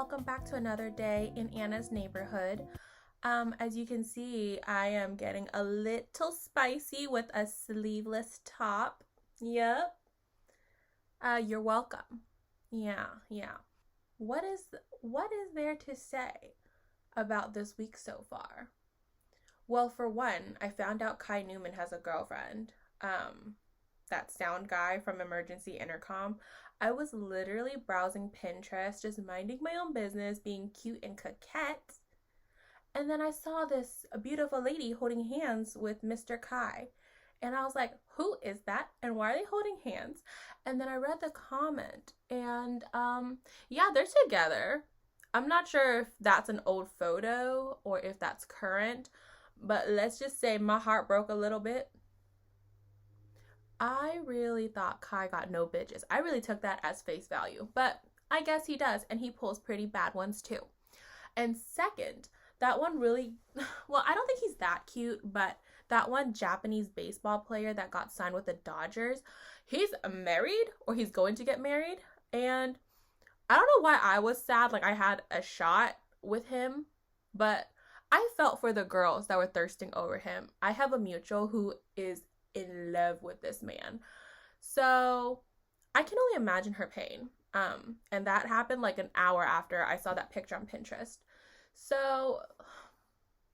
welcome back to another day in Anna's neighborhood. As you can see, I am getting a little spicy with a sleeveless top. Yep. You're welcome. Yeah. What is there to say about this week so far? Well, for one, I found out Kai Newman has a girlfriend. That sound guy from Emergency Intercom. I was literally browsing Pinterest, just minding my own business, being cute and coquette. And then I saw this beautiful lady holding hands with Mr. Kai. And I was like, who is that? And why are they holding hands? And then I read the comment. And yeah, they're together. I'm not sure if that's an old photo or if that's current. But let's just say my heart broke a little bit. I really thought Kai got no bitches. I really took that as face value, but I guess he does, and he pulls pretty bad ones too. And second, that one really, well, I don't think he's that cute, but that one Japanese baseball player that got signed with the Dodgers, he's married, or he's going to get married, and I don't know why I was sad, like I had a shot with him, but I felt for the girls that were thirsting over him. I have a mutual who is in love with this man, so I can only imagine her pain. And that happened like an hour after I saw that picture on Pinterest. So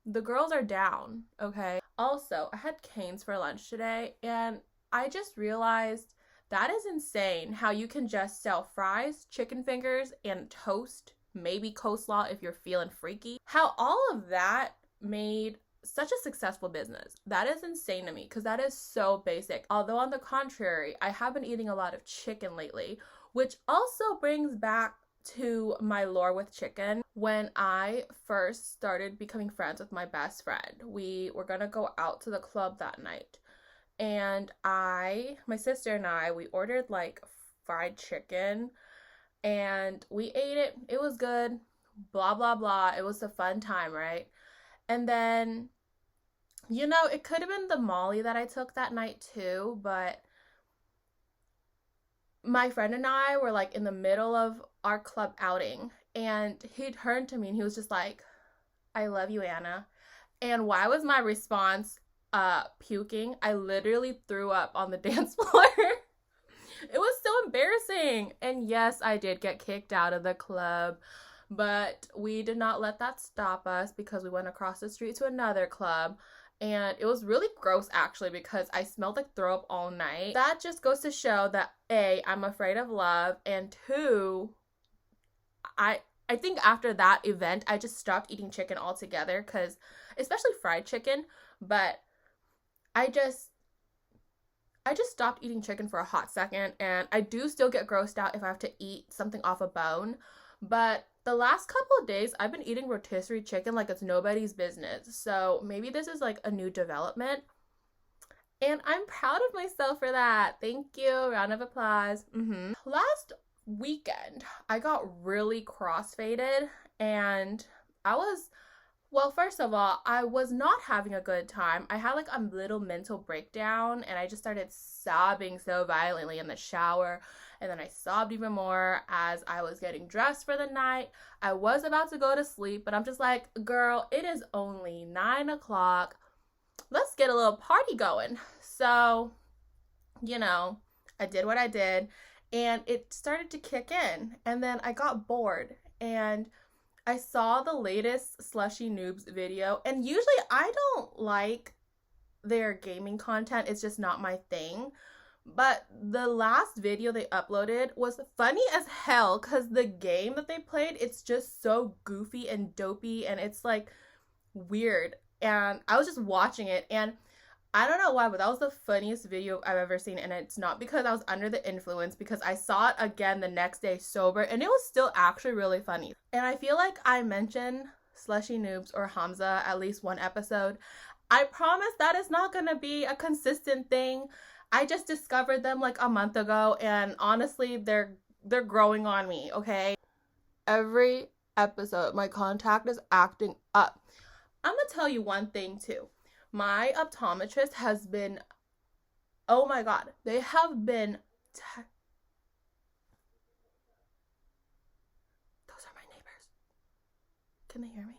the girls are down, okay? Also, I had Cane's for lunch today, and I just realized that is insane how you can just sell fries, chicken fingers, and toast, maybe coleslaw if you're feeling freaky. How all of that made such a successful business. That is insane to me because that is so basic. Although on the contrary, I have been eating a lot of chicken lately, which also brings back to my lore with chicken. When I first started becoming friends with my best friend, we were gonna go out to the club that night, and my sister and I, we ordered like fried chicken and we ate it. It was good, blah blah blah. It was a fun time, right? And then, you know, it could have been the Molly that I took that night too, but my friend and I were like in the middle of our club outing, and he turned to me and he was just like, I love you, Anna. And why was my response puking? I literally threw up on the dance floor. It was so embarrassing. And yes, I did get kicked out of the club, but we did not let that stop us because we went across the street to another club. And it was really gross actually because I smelled like throw up all night. That just goes to show that A, I'm afraid of love, and two, I think after that event I just stopped eating chicken altogether, because especially fried chicken, but I just stopped eating chicken for a hot second, and I do still get grossed out if I have to eat something off a bone. But the last couple of days, I've been eating rotisserie chicken like it's nobody's business. So maybe this is like a new development. And I'm proud of myself for that. Thank you. Round of applause. Last weekend, I got really crossfaded, and well, first of all, I was not having a good time. I had like a little mental breakdown, and I just started sobbing so violently in the shower. And then I sobbed even more as I was getting dressed for the night. I was about to go to sleep, but I'm just like, girl, it is only 9 o'clock. Let's get a little party going. So, you know, I did what I did, and it started to kick in. And then I got bored, and I saw the latest Slushy Noobs video. And usually I don't like their gaming content. It's just not my thing. But the last video they uploaded was funny as hell because the game that they played, it's just so goofy and dopey, and it's like weird. And I was just watching it, and I don't know why, but that was the funniest video I've ever seen. And it's not because I was under the influence, because I saw it again the next day sober, and it was still actually really funny. And I feel like I mention Slushy Noobs or Hamza at least one episode. I promise that is not going to be a consistent thing. I just discovered them like a month ago, and honestly, they're growing on me, okay? Every episode, my contact is acting up. I'm gonna tell you one thing too. My optometrist has been, oh my god, they have been, those are my neighbors. Can they hear me?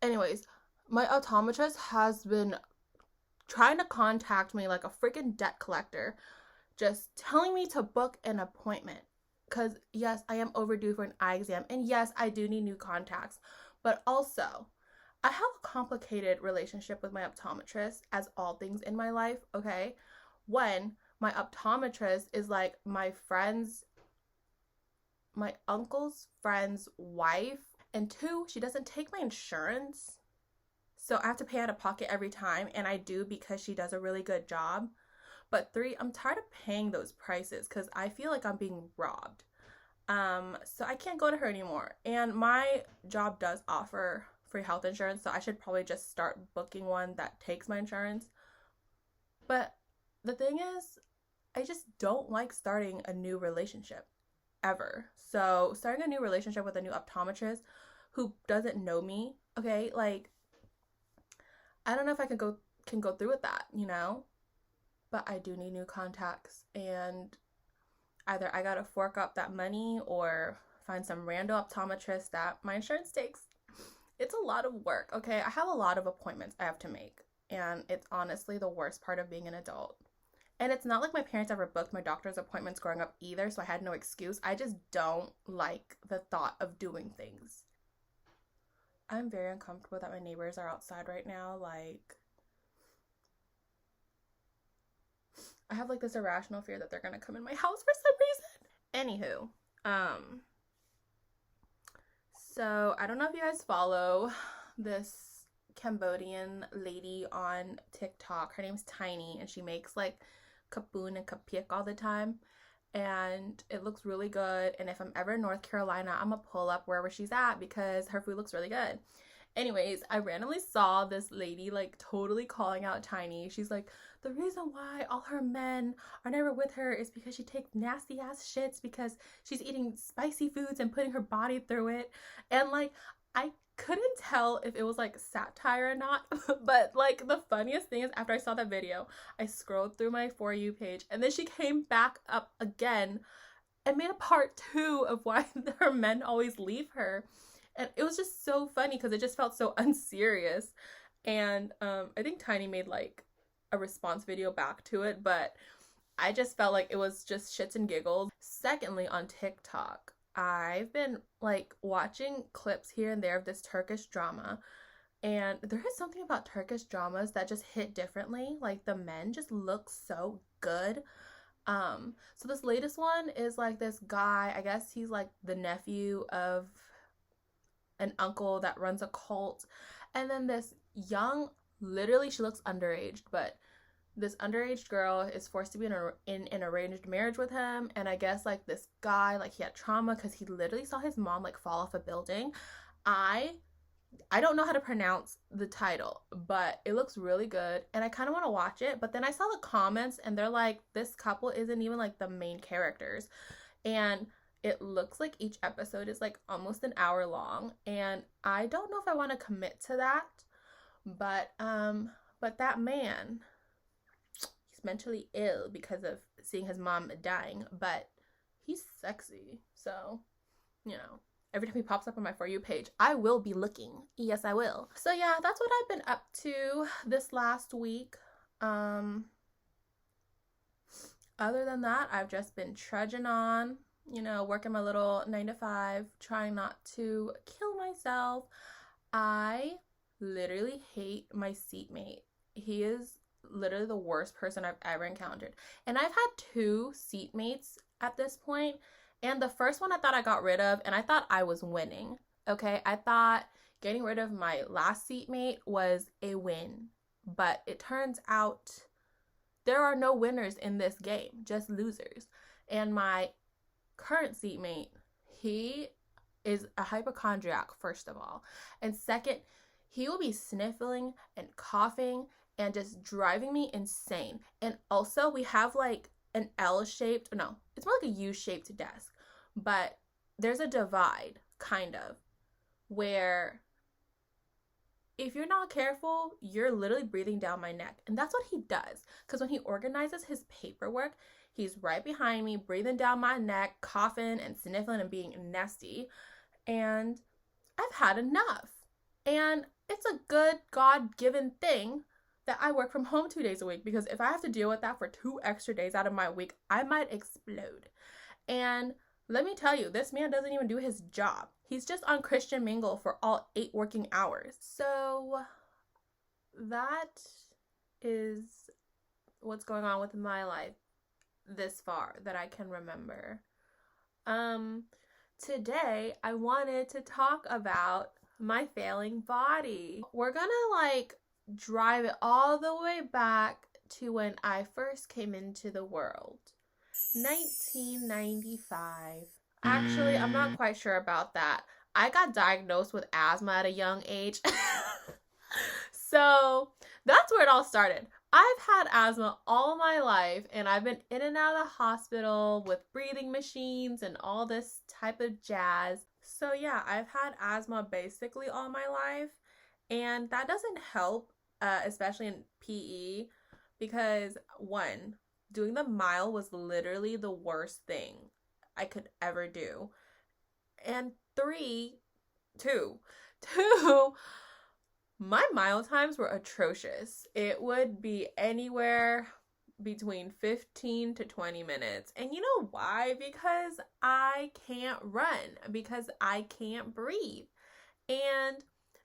Anyways, my optometrist has been trying to contact me like a freaking debt collector, just telling me to book an appointment. Because yes, I am overdue for an eye exam, and yes, I do need new contacts, but also I have a complicated relationship with my optometrist, as all things in my life, okay? One, my optometrist is like my uncle's friend's wife, and two, she doesn't take my insurance, so I have to pay out of pocket every time, and I do because she does a really good job. But three, I'm tired of paying those prices because I feel like I'm being robbed. So I can't go to her anymore. And my job does offer free health insurance, so I should probably just start booking one that takes my insurance. But the thing is, I just don't like starting a new relationship ever. So starting a new relationship with a new optometrist who doesn't know me, okay, like, I don't know if I can go through with that, you know? But I do need new contacts, and either I gotta fork up that money or find some random optometrist that my insurance takes. It's a lot of work, okay? I have a lot of appointments I have to make, and it's honestly the worst part of being an adult. And it's not like my parents ever booked my doctor's appointments growing up either, so I had no excuse. I just don't like the thought of doing things. I'm very uncomfortable that my neighbors are outside right now, like, I have like this irrational fear that they're gonna come in my house for some reason. Anywho, so I don't know if you guys follow this Cambodian lady on TikTok. Her name's Tiny, and she makes like kapoon and kapiek all the time, and it looks really good. And if I'm ever in North Carolina, I'm gonna pull up wherever she's at because her food looks really good. Anyways, I randomly saw this lady like totally calling out Tiny. She's like, the reason why all her men are never with her is because she takes nasty ass shits because she's eating spicy foods and putting her body through it. And like, I couldn't tell if it was like satire or not, but like the funniest thing is after I saw that video, I scrolled through my For You page, and then she came back up again and made a part 2 of why her men always leave her. And it was just so funny because it just felt so unserious. And I think Tiny made like a response video back to it, but I just felt like it was just shits and giggles. Secondly, on TikTok, I've been like watching clips here and there of this Turkish drama, and there is something about Turkish dramas that just hit differently. Like the men just look so good. So this latest one is like this guy, I guess he's like the nephew of an uncle that runs a cult, and then this young, literally she looks underage, but this underage girl is forced to be in an arranged marriage with him. And I guess like this guy, like he had trauma because he literally saw his mom like fall off a building. I don't know how to pronounce the title, but it looks really good and I kind of want to watch it. But then I saw the comments and they're like, this couple isn't even like the main characters, and it looks like each episode is like almost an hour long, and I don't know if I want to commit to that. But that man, he's mentally ill because of seeing his mom dying, but he's sexy. So, you know, every time he pops up on my For You page, I will be looking. Yes, I will. So yeah, that's what I've been up to this last week. Other than that, I've just been trudging on, you know, working my little 9 to 5, trying not to kill myself. I literally hate my seatmate. He is literally the worst person I've ever encountered. And I've had 2 seatmates at this point. And the first one I thought I got rid of, and I thought I was winning. Okay, I thought getting rid of my last seatmate was a win. But it turns out there are no winners in this game, just losers. And my current seatmate, he is a hypochondriac, first of all. And second, he will be sniffling and coughing and just driving me insane. And also, we have like an L-shaped, no, it's more like a U-shaped desk, but there's a divide, kind of, where if you're not careful, you're literally breathing down my neck. And that's what he does. Because when he organizes his paperwork, He's right behind me, breathing down my neck, coughing and sniffling and being nasty. And I've had enough. And it's a good God-given thing that I work from home 2 days a week, because if I have to deal with that for 2 extra days out of my week, I might explode. And let me tell you, this man doesn't even do his job. He's just on Christian Mingle for all 8 working hours. So that is what's going on with my life this far that I can remember. Today I wanted to talk about my failing body. We're gonna drive it all the way back to when I first came into the world. 1995. Actually, I'm not quite sure about that. I got diagnosed with asthma at a young age. So that's where it all started. I've had asthma all my life, and I've been in and out of the hospital with breathing machines and all this type of jazz. So yeah, I've had asthma basically all my life, and that doesn't help, especially in PE, because 1, doing the mile was literally the worst thing I could ever do. And 2, my mile times were atrocious. It would be anywhere between 15 to 20 minutes. And you know why? Because I can't run, because I can't breathe. And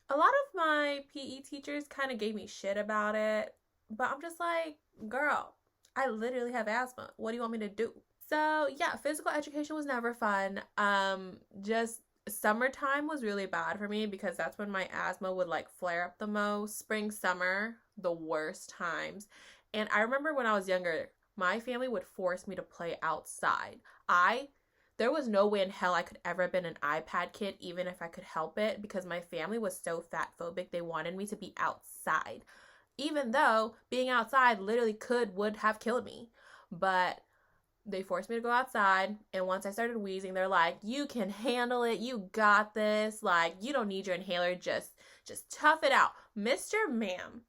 a lot of my PE teachers kind of gave me shit about it, but I'm just like, girl, I literally have asthma. What do you want me to do? So yeah, physical education was never fun. Just summertime was really bad for me, because that's when my asthma would flare up the most. Spring, summer, the worst times. And I remember when I was younger, my family would force me to play outside. There was no way in hell I could ever have been an iPad kid, even if I could help it, because my family was so fat phobic. They wanted me to be outside, even though being outside literally would have killed me. But they forced me to go outside, and once I started wheezing, they're like, you can handle it, you got this, you don't need your inhaler, just tough it out. Mr. Ma'am,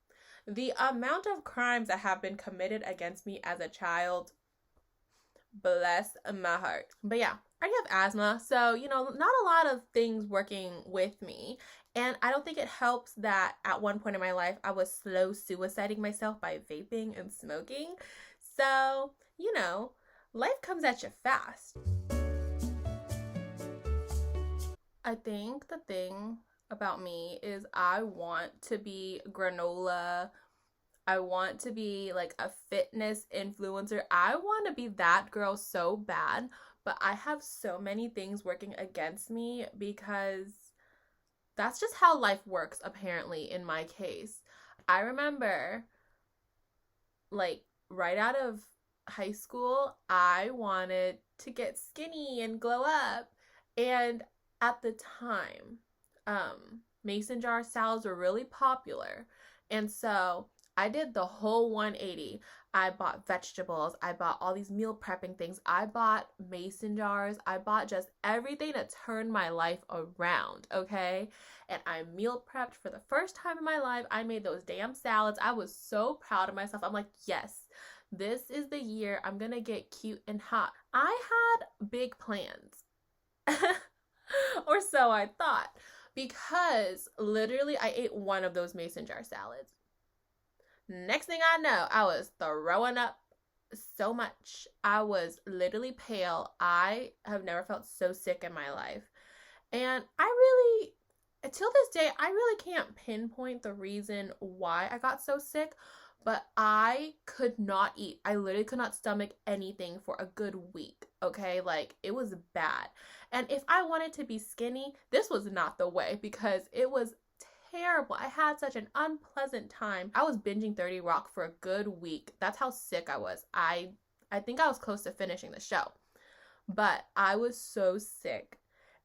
the amount of crimes that have been committed against me as a child, bless my heart. But yeah, I already have asthma, so not a lot of things working with me. And I don't think it helps that at one point in my life I was slow suiciding myself by vaping and smoking. So life comes at you fast. I think the thing about me is I want to be granola. I want to be a fitness influencer. I want to be that girl so bad, but I have so many things working against me, because that's just how life works, apparently, in my case. I remember, right out of high school, I wanted to get skinny and glow up. And at the time, mason jar salads were really popular. And so I did the whole 180. I bought vegetables. I bought all these meal prepping things. I bought mason jars. I bought just everything to turn my life around, okay? And I meal prepped for the first time in my life. I made those damn salads. I was so proud of myself. I'm like, yes, this is the year I'm gonna get cute and hot. I had big plans. Or so I thought. Because literally I ate one of those mason jar salads. Next thing I know, I was throwing up so much. I was literally pale. I have never felt so sick in my life. And till this day, I really can't pinpoint the reason why I got so sick, but I could not eat. I literally could not stomach anything for a good week, okay? It was bad. And if I wanted to be skinny, this was not the way, because it was terrible. I had such an unpleasant time. I was binging 30 Rock for a good week. That's how sick I was. I think I was close to finishing the show. But I was so sick.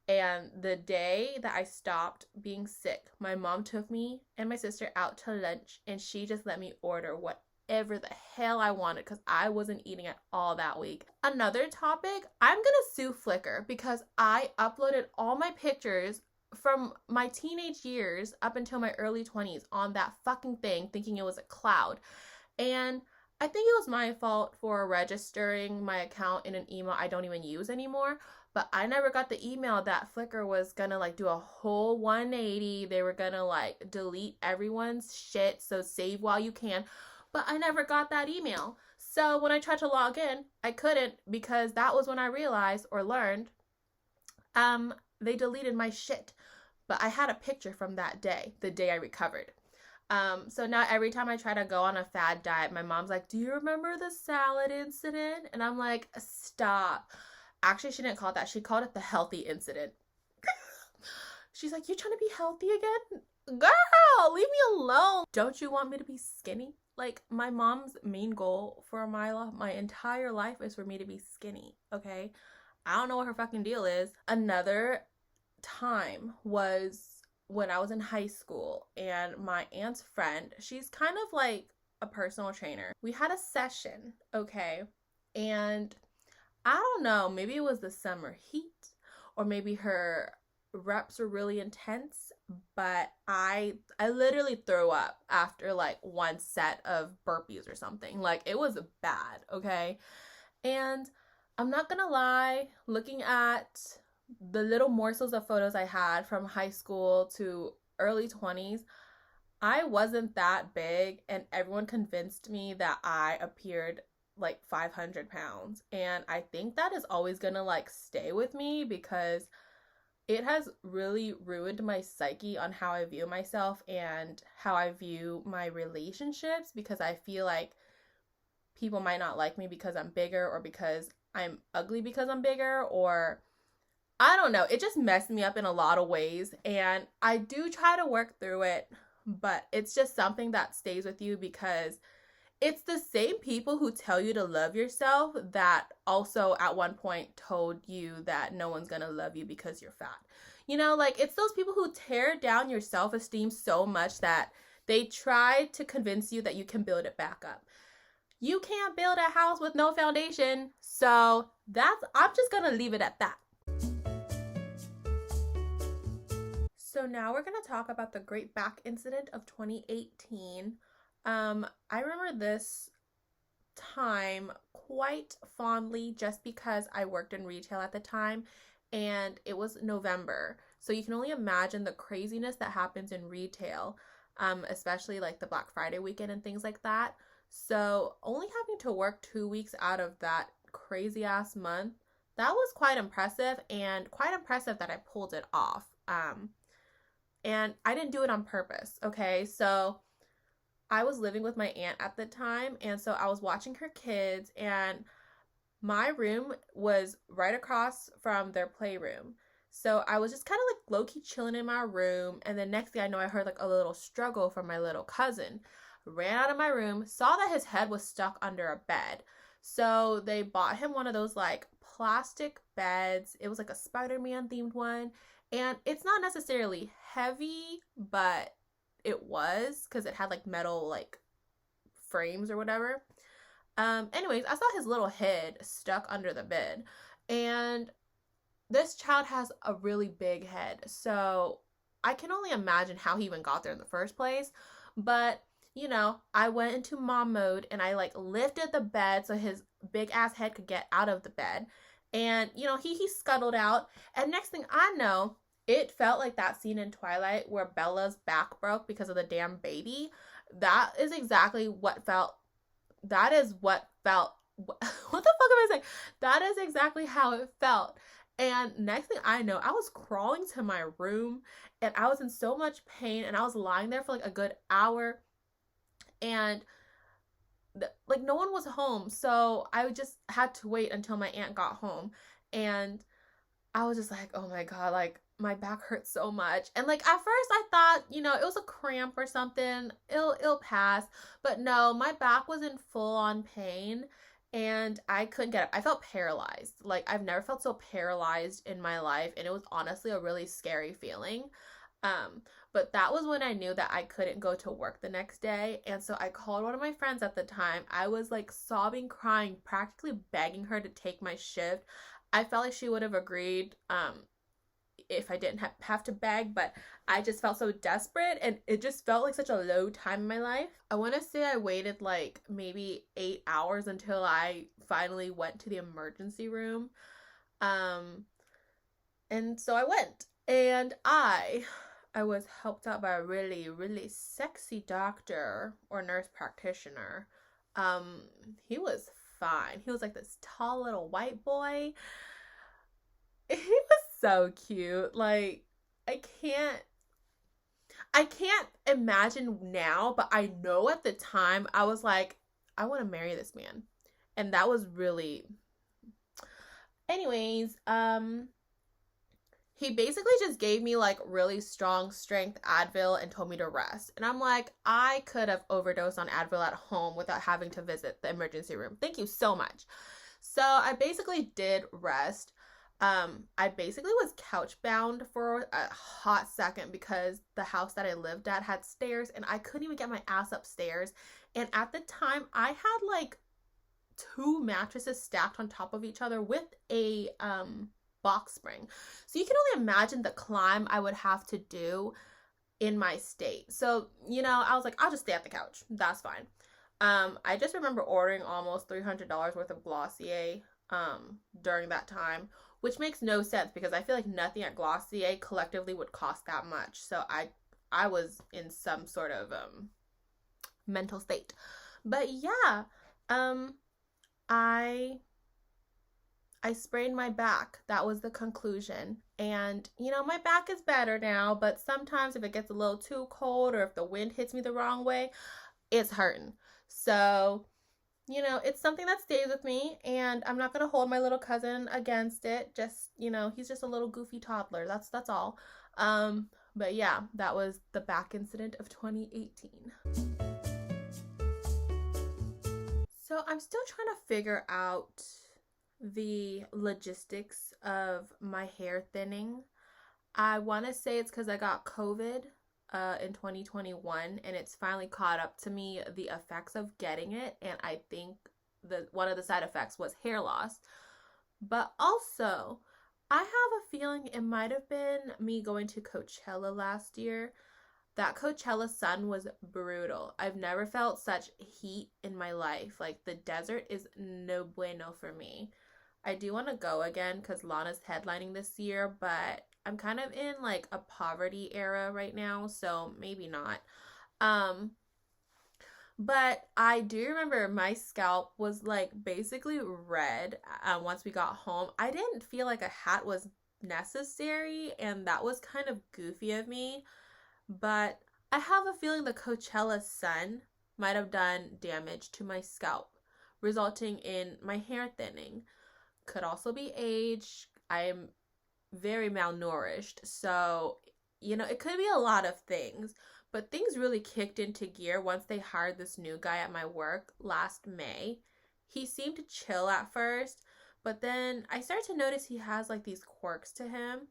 And the day that I stopped being sick, my mom took me and my sister out to lunch, and she just let me order whatever the hell I wanted, because I wasn't eating at all that week. Another topic, I'm gonna sue Flickr, because I uploaded all my pictures from my teenage years up until my early 20s on that fucking thing, thinking it was a cloud. And I think it was my fault for registering my account in an email I don't even use anymore. But I never got the email that Flickr was gonna like do a whole 180. They were gonna like delete everyone's shit, so save while you can. But I never got that email. So when I tried to log in, I couldn't, because that was when I realized or learned they deleted my shit. But I had a picture from that day, the day I recovered. So now every time I try to go on a fad diet, my mom's like, "Do you remember the salad incident?" And I'm like, "Stop." Actually, she didn't call it that. She called it the healthy incident. She's like, "You trying to be healthy again? Girl, leave me alone. Don't you want me to be skinny?" Like, my mom's main goal for my entire life is for me to be skinny, okay? I don't know what her fucking deal is. Another time was when I was in high school, and my aunt's friend, she's kind of like a personal trainer. We had a session, okay? And I don't know, maybe it was the summer heat, or maybe her reps were really intense, but I literally threw up after like one set of burpees or something. Like, it was bad, okay? And I'm not gonna lie, looking at the little morsels of photos I had from high school to early 20s, I wasn't that big, and everyone convinced me that I appeared like 500 pounds. And I think that is always gonna like stay with me, because it has really ruined my psyche on how I view myself and how I view my relationships, because I feel like people might not like me because I'm bigger, or because I'm ugly because I'm bigger, or I don't know. It just messed me up in a lot of ways, and I do try to work through it, but it's just something that stays with you, because it's the same people who tell you to love yourself that also at one point told you that no one's gonna love you because you're fat. You know, like, it's those people who tear down your self-esteem so much that they try to convince you that you can build it back up. You can't build a house with no foundation, so I'm just gonna leave it at that. So now we're going to talk about the Great Back Incident of 2018. I remember this time quite fondly, just because I worked in retail at the time, and it was November. So you can only imagine the craziness that happens in retail, especially like the Black Friday weekend and things like that. So only having to work 2 weeks out of that crazy ass month, that was quite impressive, and quite impressive that I pulled it off. And I didn't do it on purpose, okay? So I was living with my aunt at the time, and so I was watching her kids, and my room was right across from their playroom. So I was just kind of like low-key chilling in my room, and then next thing I know, I heard like a little struggle from my little cousin. Ran out of my room, saw that his head was stuck under a bed. So they bought him one of those like plastic beds. It was like a Spider-Man themed one. And it's not necessarily heavy, but it was, because it had like metal like frames or whatever. Anyways, I saw his little head stuck under the bed. And this child has a really big head. So I can only imagine how he even got there in the first place. But, you know, I went into mom mode, and I like lifted the bed so his big ass head could get out of the bed. And, you know, he scuttled out. And next thing I know, it felt like that scene in Twilight where Bella's back broke because of the damn baby. That is exactly what felt. That is what felt. What the fuck am I saying? That is exactly how it felt. And next thing I know, I was crawling to my room, and I was in so much pain, and I was lying there for like a good hour. And like no one was home, so I just had to wait until my aunt got home. And I was just like, oh my god, like my back hurts so much. And like at first I thought, you know, it was a cramp or something, it'll pass. But no, my back was in full on pain, and I couldn't get up. I felt paralyzed. Like, I've never felt so paralyzed in my life, and it was honestly a really scary feeling. But that was when I knew that I couldn't go to work the next day. And so I called one of my friends at the time. I was like sobbing, crying, practically begging her to take my shift. I felt like she would have agreed if I didn't have to beg, but I just felt so desperate, and it just felt like such a low time in my life. I want to say I waited like maybe 8 hours until I finally went to the emergency room. And so I went, and I was helped out by a really, really sexy doctor or nurse practitioner. He was fine. He was like this tall little white boy. He was so cute. Like, I can't imagine now, but I know at the time I was like, I want to marry this man. And that was really, anyways, he basically just gave me like really strong strength Advil and told me to rest. And I'm like, I could have overdosed on Advil at home without having to visit the emergency room. Thank you so much. So I basically did rest. I basically was couch bound for a hot second because the house that I lived at had stairs and I couldn't even get my ass upstairs. And at the time I had like 2 mattresses stacked on top of each other with a box spring. So you can only imagine the climb I would have to do in my state. So, you know, I was like, I'll just stay at the couch. That's fine. I just remember ordering almost $300 worth of Glossier during that time, which makes no sense because I feel like nothing at Glossier collectively would cost that much. So I was in some sort of mental state. But yeah, I sprained my back. That was the conclusion. And, you know, my back is better now, but sometimes if it gets a little too cold or if the wind hits me the wrong way, it's hurting. So, you know, it's something that stays with me, and I'm not going to hold my little cousin against it. Just, you know, he's just a little goofy toddler. That's all. But yeah, that was the back incident of 2018. So I'm still trying to figure out the logistics of my hair thinning. I want to say it's because I got COVID in 2021, and it's finally caught up to me the effects of getting it, and I think one of the side effects was hair loss. But also, I have a feeling it might have been me going to Coachella last year. That Coachella sun was brutal. I've never felt such heat in my life. Like, the desert is no bueno for me. I do want to go again because Lana's headlining this year, but I'm kind of in like a poverty era right now, so maybe not. But I do remember my scalp was like basically red once we got home. I didn't feel like a hat was necessary, and that was kind of goofy of me. But I have a feeling the Coachella sun might have done damage to my scalp, resulting in my hair thinning. Could also be age. I am very malnourished, so, you know, it could be a lot of things. But things really kicked into gear once they hired this new guy at my work last May. He seemed to chill at first, but then I started to notice he has like these quirks to him.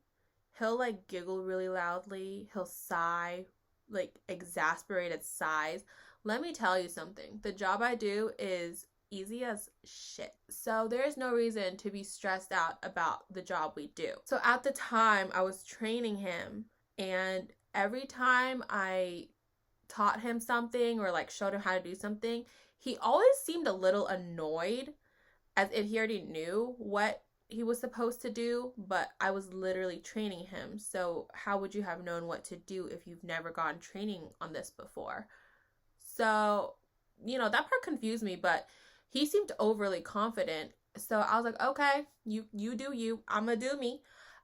He'll like giggle really loudly. He'll sigh, like exasperated sighs. Let me tell you something. The job I do is easy as shit. So there is no reason to be stressed out about the job we do. So at the time I was training him, and every time I taught him something or like showed him how to do something, he always seemed a little annoyed, as if he already knew what he was supposed to do, but I was literally training him. So how would you have known what to do if you've never gotten training on this before? So, you know, that part confused me, but he seemed overly confident. So I was like, okay, you do you, I'm gonna do me.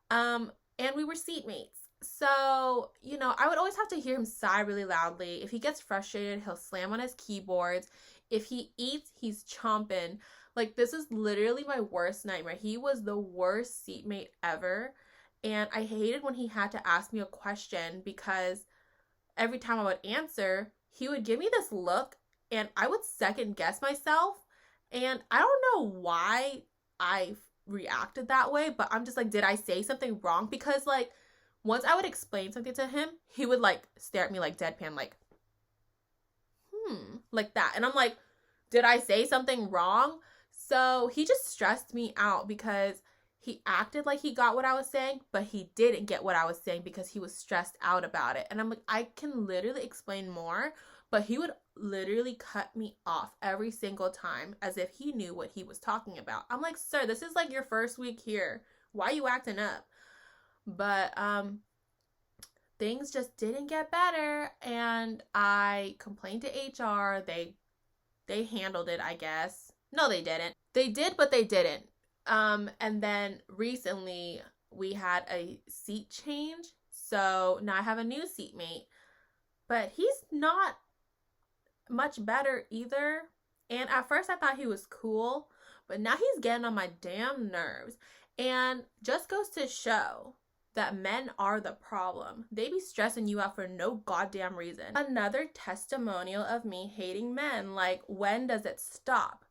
And we were seatmates. So, you know, I would always have to hear him sigh really loudly. If he gets frustrated, he'll slam on his keyboards. If he eats, he's chomping. Like, this is literally my worst nightmare. He was the worst seatmate ever. And I hated when he had to ask me a question, because every time I would answer, he would give me this look and I would second guess myself. And I don't know why I reacted that way, but I'm just like, did I say something wrong? Because like, once I would explain something to him, he would like stare at me like deadpan, like, like that. And I'm like, did I say something wrong? So he just stressed me out because He acted like he got what I was saying, but he didn't get what I was saying because he was stressed out about it. And I'm like, I can literally explain more, but he would literally cut me off every single time as if he knew what he was talking about. I'm like, sir, this is like your first week here. Why are you acting up? But things just didn't get better, and I complained to HR. They handled it, I guess. No, they didn't. They did, but they didn't. And then recently we had a seat change. So now I have a new seatmate, but he's not much better either. And at first I thought he was cool, but now he's getting on my damn nerves. And just goes to show that men are the problem. They be stressing you out for no goddamn reason. Another testimonial of me hating men. Like, when does it stop?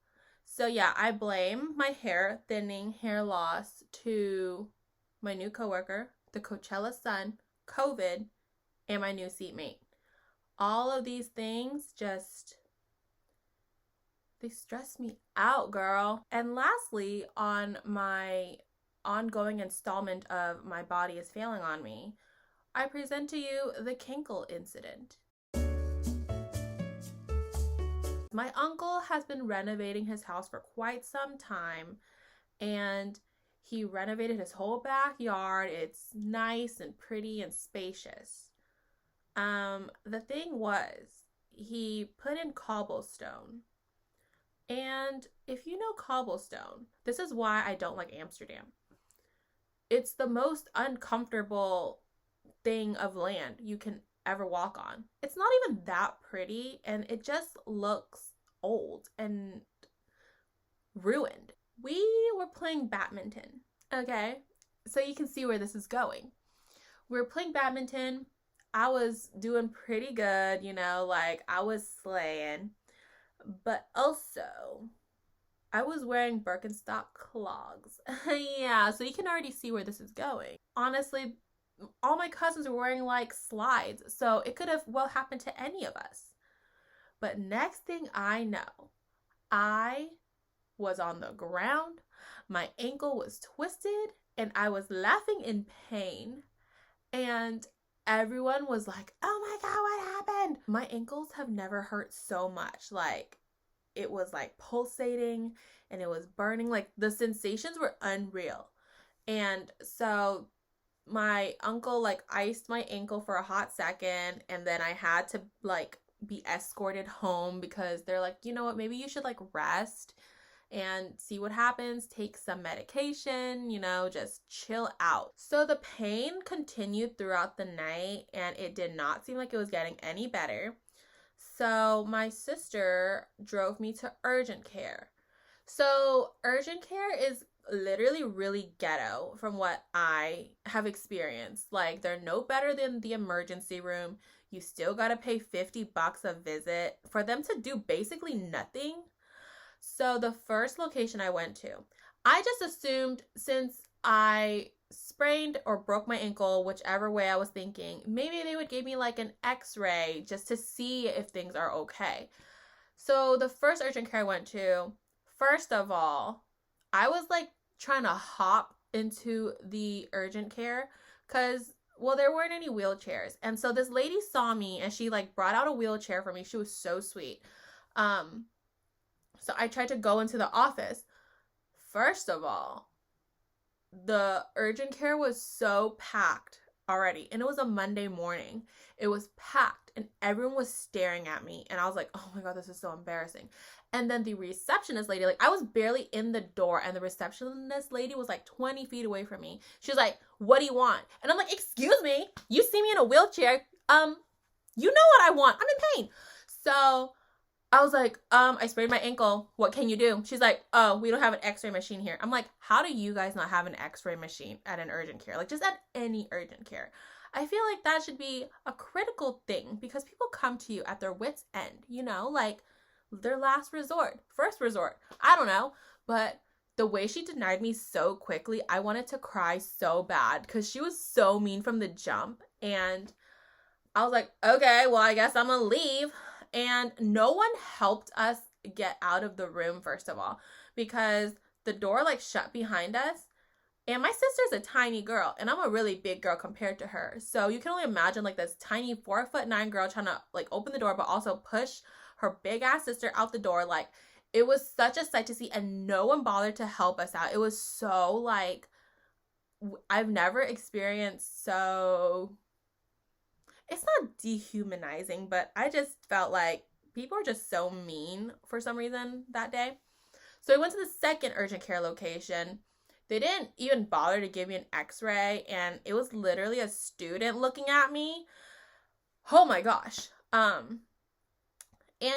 So yeah, I blame my hair thinning, hair loss to my new coworker, the Coachella sun, COVID, and my new seatmate. All of these things just, they stress me out, girl. And lastly, on my ongoing installment of My Body is Failing on Me, I present to you the Kinkle incident. My uncle has been renovating his house for quite some time, and he renovated his whole backyard. It's nice and pretty and spacious. The thing was, he put in cobblestone. And if you know cobblestone, this is why I don't like Amsterdam. It's the most uncomfortable thing of land you can ever walk on. It's not even that pretty, and it just looks old and ruined. We were playing badminton, okay? So you can see where this is going. We were playing badminton. I was doing pretty good, you know, like I was slaying. But also, I was wearing Birkenstock clogs. Yeah, so you can already see where this is going. Honestly, all my cousins were wearing like slides, so it could have well happened to any of us. But next thing I know, I was on the ground, my ankle was twisted, and I was laughing in pain. And everyone was like, oh my God, what happened? My ankles have never hurt so much. Like, it was like pulsating and it was burning. Like, the sensations were unreal. And so my uncle like iced my ankle for a hot second, and then I had to like be escorted home because they're like, you know what, maybe you should like rest and see what happens, take some medication, you know, just chill out. So the pain continued throughout the night, and it did not seem like it was getting any better. So my sister drove me to urgent care. So urgent care is literally really ghetto from what I have experienced. Like, they're no better than the emergency room. You still gotta pay $50 a visit for them to do basically nothing. So the first location I went to, I just assumed since I sprained or broke my ankle, whichever way I was thinking, maybe they would give me like an x-ray just to see if things are okay. So the first urgent care I went to, first of all, I was like trying to hop into the urgent care because, well, there weren't any wheelchairs. And so this lady saw me and she like brought out a wheelchair for me. She was so sweet. So I tried to go into the office. First of all, the urgent care was so packed already, and it was a Monday morning. It was packed and everyone was staring at me, and I was like, oh my God, this is so embarrassing. And then the receptionist lady, like I was barely in the door, and the receptionist lady was like 20 feet away from me. She was like, what do you want? And I'm like, excuse me, you see me in a wheelchair. You know what I want. I'm in pain. So I was like, I sprained my ankle. What can you do? She's like, oh, we don't have an x-ray machine here. I'm like, how do you guys not have an x-ray machine at an urgent care? Like, just at any urgent care. I feel like that should be a critical thing because people come to you at their wit's end, you know, like their last resort, first resort. I don't know. But the way she denied me so quickly, I wanted to cry so bad because she was so mean from the jump. And I was like, okay, well, I guess I'm gonna leave. And no one helped us get out of the room, first of all, because the door like shut behind us. And my sister's a tiny girl, and I'm a really big girl compared to her. So you can only imagine like this tiny 4'9" girl trying to like open the door, but also push her big ass sister out the door. Like, it was such a sight to see, and no one bothered to help us out. It was so like, I've never experienced so, it's not dehumanizing, but I just felt like people are just so mean for some reason that day. So we went to the second urgent care location. They didn't even bother to give me an x-ray, and it was literally a student looking at me. Oh my gosh. And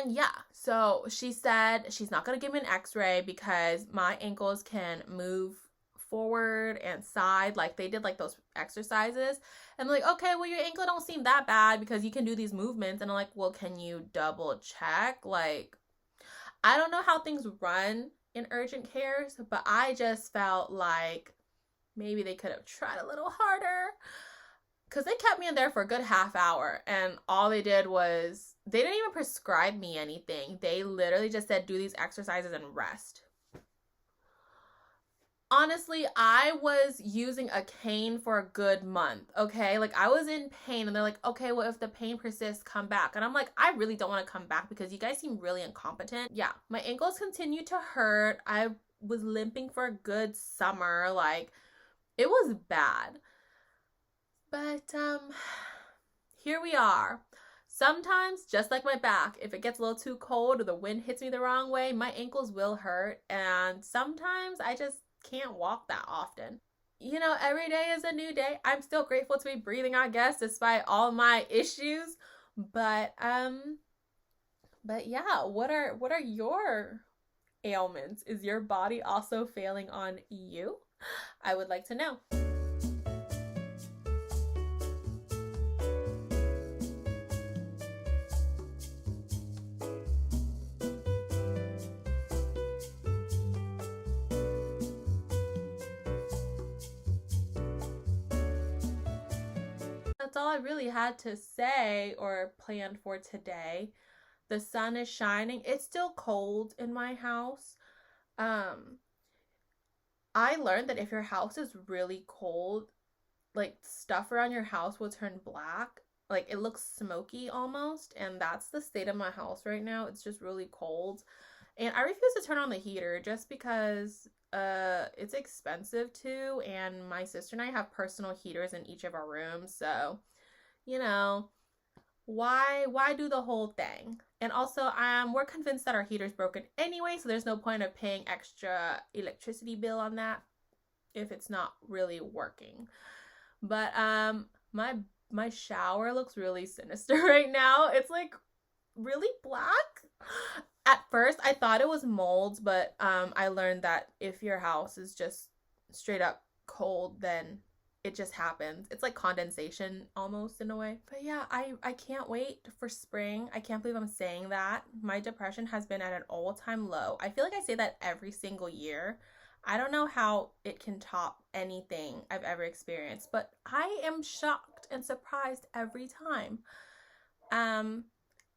yeah, so she said she's not going to give me an x-ray because my ankles can move forward and side, like they did like those exercises. And I'm like, okay, well, your ankle don't seem that bad because you can do these movements. And I'm like, well, can you double check? Like, I don't know how things run in urgent cares, but I just felt like maybe they could have tried a little harder, because they kept me in there for a good half hour, and all they did was, they didn't even prescribe me anything. They literally just said, do these exercises and rest. Honestly, I was using a cane for a good month, okay? Like, I was in pain, and they're like, okay, well, if the pain persists, come back. And I'm like, I really don't want to come back because you guys seem really incompetent. Yeah, my ankles continued to hurt. I was limping for a good summer. Like, it was bad. But, here we are. Sometimes, just like my back, if it gets a little too cold or the wind hits me the wrong way, my ankles will hurt. And sometimes I just can't walk that often. You know, every day is a new day. I'm still grateful to be breathing, I guess, despite all my issues. But yeah, what are your ailments? Is your body also failing on you? I would like to know. That's all I really had to say or planned for today. The sun is shining. It's still cold in my house. I learned that if your house is really cold, like stuff around your house will turn black. Like, it looks smoky almost, and that's the state of my house right now. It's just really cold. And I refuse to turn on the heater just because it's expensive too, and my sister and I have personal heaters in each of our rooms, so you know, why do the whole thing? And also, we're convinced that our heater's broken anyway, so there's no point of paying extra electricity bill on that if it's not really working. But my shower looks really sinister right now. It's like really black. At first, I thought it was mold, but I learned that if your house is just straight up cold, then it just happens. It's like condensation almost in a way. But yeah, I can't wait for spring. I can't believe I'm saying that. My depression has been at an all-time low. I feel like I say that every single year. I don't know how it can top anything I've ever experienced, but I am shocked and surprised every time.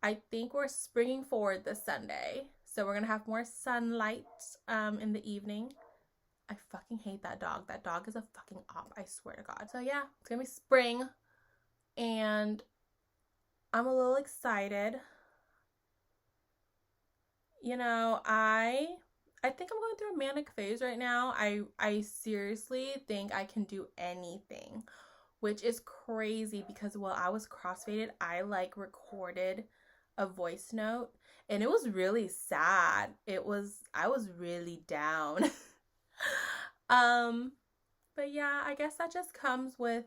I think we're springing forward this Sunday, so we're gonna have more sunlight in the evening. I fucking hate that dog. That dog is a fucking op, I swear to God. So yeah, it's gonna be spring, and I'm a little excited. You know, I think I'm going through a manic phase right now. I seriously think I can do anything, which is crazy because while I was crossfaded, I like recorded a voice note, and it was really sad. I was really down. But yeah, I guess that just comes with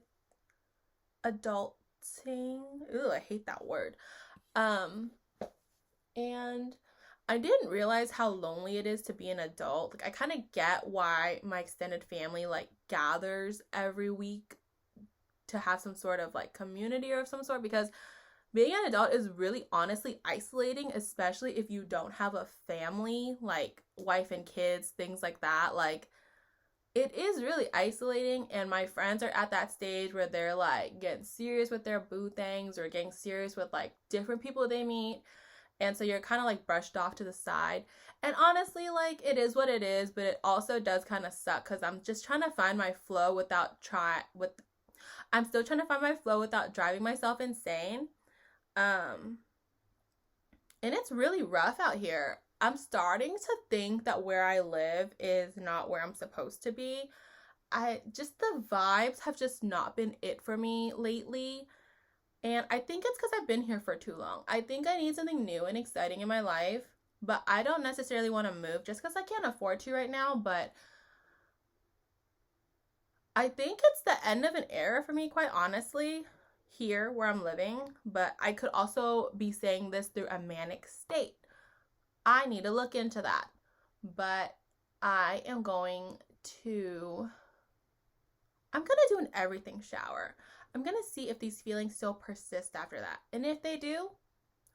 adulting. Ooh, I hate that word. And I didn't realize how lonely it is to be an adult. Like, I kind of get why my extended family like gathers every week to have some sort of like community or some sort, because being an adult is really honestly isolating, especially if you don't have a family, like wife and kids, things like that. Like, it is really isolating, and my friends are at that stage where they're like getting serious with their boo things or getting serious with like different people they meet. And so you're kind of like brushed off to the side. And honestly, like, it is what it is, but it also does kind of suck because I'm just trying to find my flow I'm still trying to find my flow without driving myself insane. And it's really rough out here. I'm starting to think that where I live is not where I'm supposed to be. The vibes have just not been it for me lately. And I think it's because I've been here for too long. I think I need something new and exciting in my life, but I don't necessarily want to move just because I can't afford to right now. But I think it's the end of an era for me, quite honestly, here where I'm living. But I could also be saying this through a manic state. I need to look into that. But I'm going to do an everything shower. I'm going to see if these feelings still persist after that. And if they do,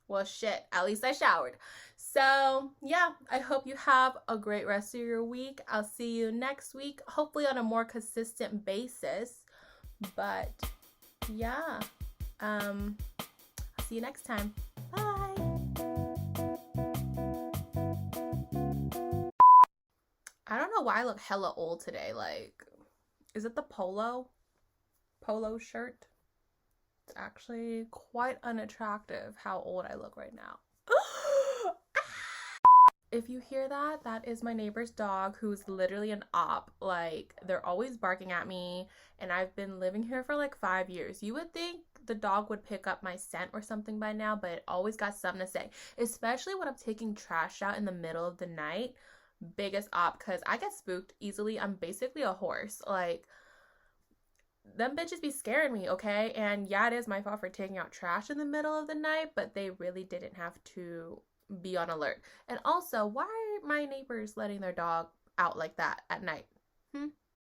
well, shit, at least I showered. So, yeah, I hope you have a great rest of your week. I'll see you next week, hopefully on a more consistent basis. But, yeah, I'll see you next time. Bye. I don't know why I look hella old today. Like, is it the polo shirt? It's actually quite unattractive how old I look right now. If you hear that, that is my neighbor's dog who's literally an op. Like, they're always barking at me, and I've been living here for like 5 years. You would think the dog would pick up my scent or something by now, but it always got something to say, especially when I'm taking trash out in the middle of the night. Biggest op, because I get spooked easily. I'm basically a horse. Like, them bitches be scaring me, okay? And yeah, it is my fault for taking out trash in the middle of the night, but they really didn't have to be on alert. And also, why are my neighbors letting their dog out like that at night?